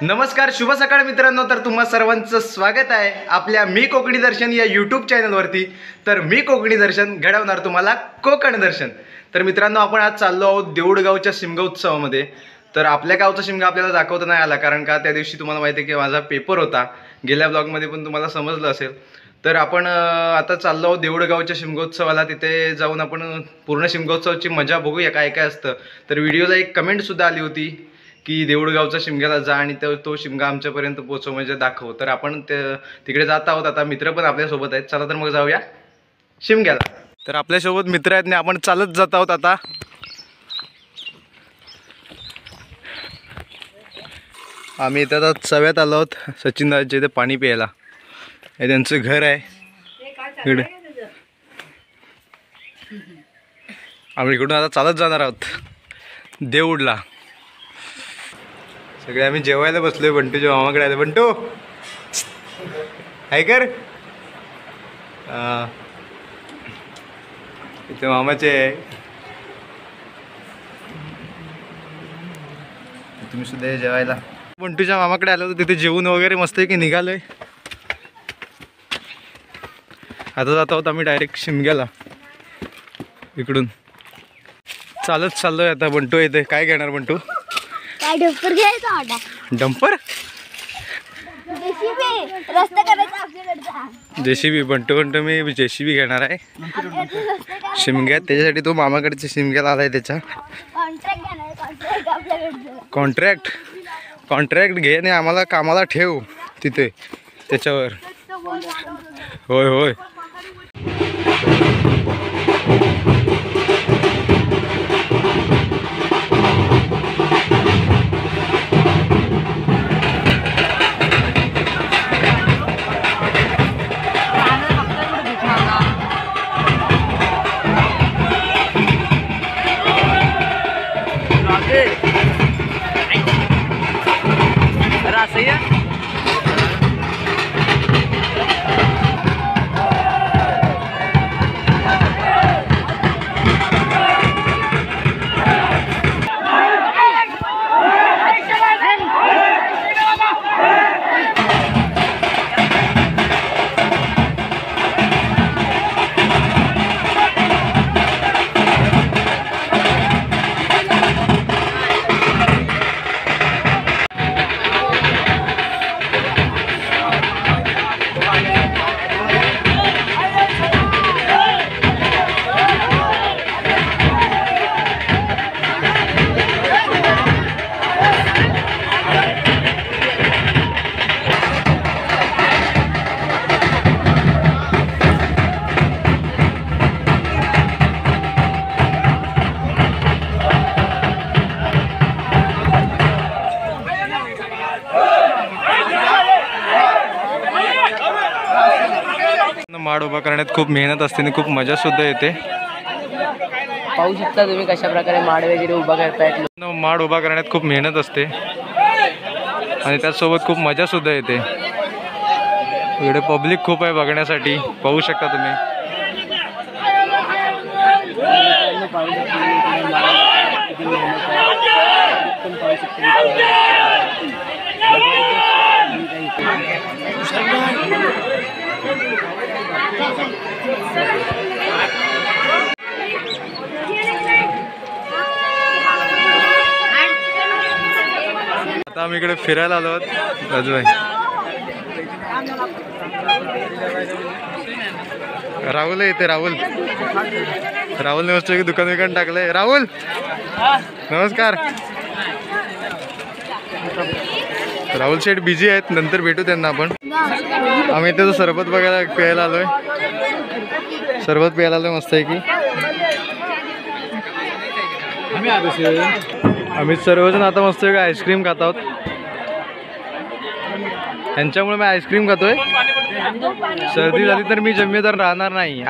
नमस्कार, शुभ सकाळ मित्रांनो. तर तुम्हा सर्वांचं स्वागत आहे आपल्या मी कोकणी दर्शन या यूट्यूब चॅनलवरती. तर मी कोकणी दर्शन घडवणार तुम्हाला कोकण दर्शन. तर मित्रांनो, आपण आज चाललो आहोत देऊळगावच्या शिमगा उत्सवामध्ये. तर आपल्या गावचा शिमगा आपल्याला दाखवता नाही आला, कारण का त्या दिवशी तुम्हाला माहिती आहे की माझा पेपर होता. गेल्या ब्लॉगमध्ये पण तुम्हाला समजलं असेल. तर आपण आता चाललो आहोत देऊळगावच्या शिमगोत्सवाला. तिथे जाऊन आपण पूर्ण शिमगोत्सवाची मजा बघूया काय काय असतं. तर व्हिडिओला एक कमेंटसुद्धा आली होती की देऊळगावच्या शिमग्याला जा आणि तो शिमगा आमच्यापर्यंत पोचव, म्हणजे दाखव. तर आपण तिकडे जात आहोत. आता मित्र पण आपल्यासोबत आहेत. चला तर मग जाऊया शिमग्याला. तर आपल्यासोबत मित्र आहेत आणि आपण चालत जात आहोत. आता आम्ही इथं आता चव्यात आलो आहोत सचिन दादाच्या इथे पाणी प्यायला. हे त्यांचं घर आहे इकडे. आम्ही इकडून आता चालत जाणार आहोत देऊळला. सगळे आम्ही जेवायला बसलोय. बंटूच्या मामाकडे आले. बंटू हाय कर. इथे मामाचे आहे. तुम्ही सुद्धा जेवायला. बंटूच्या मामाकडे आलो होतो, तिथे जेवून वगैरे मस्त की निघालोय. आता जात आहोत आम्ही डायरेक्ट शिमग्याला. इकडून चालत चाललोय आता. बंटू येते. काय घेणार बंटू? काय डंपर घ्यायचा होता. डंपर रस्ता करायचा आपल्याकडचा. जेसीबी. बंटू मी जेसीबी घेणार आहे शिमग्यात. त्याच्यासाठी तो मामाकडच्या शिमग्याला आलाय. त्याचा कॉन्ट्रॅक्ट घेणार. कॉन्ट्रॅक्ट आपल्याकडचं. कॉन्ट्रॅक्ट घे आणि आम्हाला कामाला ठेव तिथे त्याच्यावर. होय होय. माड उभा करण्यात खूप मेहनत असते आणि खूप मजा सुद्धा येते. पाहू शकता तुम्ही कशा प्रकारे माड वगैरे उभा करतायत. माड उभा करण्यात खूप मेहनत असते आणि त्याचसोबत खूप मजा सुद्धा येते. इकडे पब्लिक खूप आहे बघण्यासाठी. पाहू शकता तुम्ही. आता आम्ही इकडे फिरायला आलो आहोत राजूभाई. राहुल येते. राहुलने मस्त की दुकान टाकलंय. राहुल नमस्कार. राहुल शेठ बिझी आहेत. नंतर भेटू त्यांना आपण. आम्ही इथे सरबत प्यायला आलोय. मस्त आहे की. आम्ही सर्वजण आता मस्त आईस्क्रीम खात आहोत. यांच्यामुळे मी आईस्क्रीम खातोय. सर्दी झाली तर मी जिम्मेदार राहणार नाही.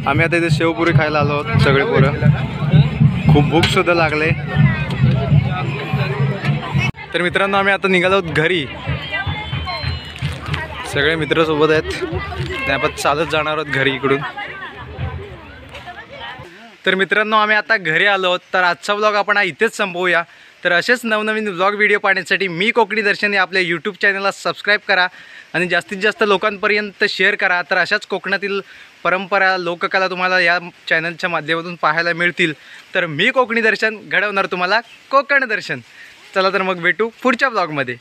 आम्ही आता इथे शेवपुरी खायला आलो आहोत सगळे पोरं. खूप भूकसुद्धा लागले. तर मित्रांनो आम्ही आता निघालो आहोत घरी. सगळे मित्रसोबत आहेत आणि आपण चालत जाणार आहोत घरी इकडून. तर मित्रांनो आम्ही आता घरी आलो आहोत. तर आजचा व्लॉग आपण इथेच संपवूया. तर असेच नवनवीन व्लॉग व्हिडिओ पाहण्यासाठी मी कोकणी दर्शन या आपल्या यूट्यूब चॅनलला सबस्क्राईब करा आणि जास्तीत जास्त लोकांपर्यंत शेअर करा. तर अशाच कोकणातील परंपरा लोककला तुम्हाला या चॅनलच्या माध्यमातून पाहायला मिळतील. तर मी कोकणी दर्शन घडवणार तुम्हाला कोकण दर्शन. चला तर मग भेटू पुढच्या व्लॉगमध्ये.